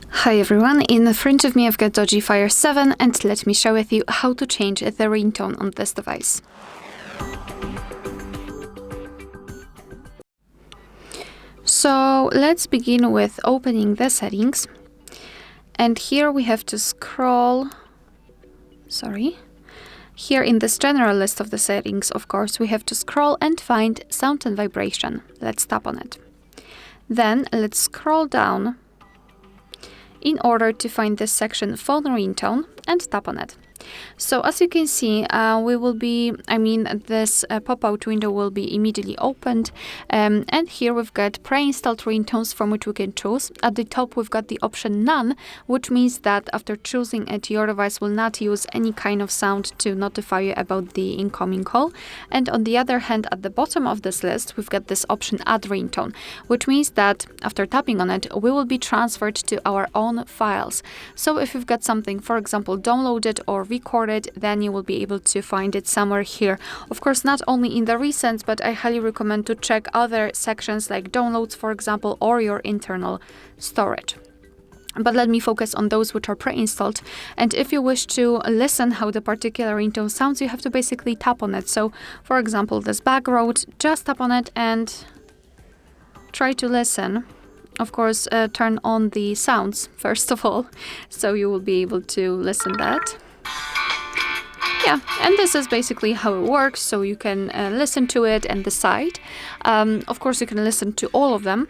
Hi everyone, in front of me I've got DOOGEE Fire 7 and let me share with you how to change the ringtone on this device. So let's begin with opening the settings, and here we have to scroll, here in this general list of the settings, of course, we have to scroll and find sound and vibration. Let's tap on it. Then let's scroll down in order to find this section phone ringtone and tap on it. So as you can see, this pop-out window will be immediately opened, and here we've got pre-installed ringtones from which we can choose. At the top we've got the option none, which means that after choosing it, your device will not use any kind of sound to notify you about the incoming call. And on the other hand, at the bottom of this list, we've got this option add ringtone, which means that after tapping on it, we will be transferred to our own files. So if you've got something, for example, downloaded or recorded, then you will be able to find it somewhere here. Of course, not only in the recents, but I highly recommend to check other sections like downloads, for example, or your internal storage. But let me focus on those which are pre-installed. And if you wish to listen how the particular ringtone sounds, you have to basically tap on it. So, for example, this back road, just tap on it and try to listen. Of course, turn on the sounds first of all, so you will be able to listen that. Yeah, and this is basically how it works, so you can listen to it and decide. Of course, you can listen to all of them.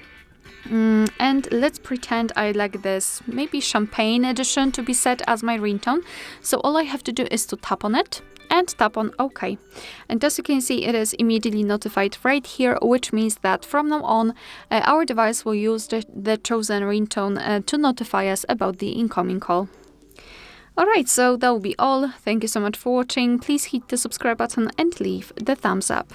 And let's pretend I like this maybe champagne edition to be set as my ringtone. So all I have to do is to tap on it and tap on OK. And as you can see, it is immediately notified right here, which means that from now on, our device will use the chosen ringtone to notify us about the incoming call. Alright, so that will be all. Thank you so much for watching. Please hit the subscribe button and leave the thumbs up.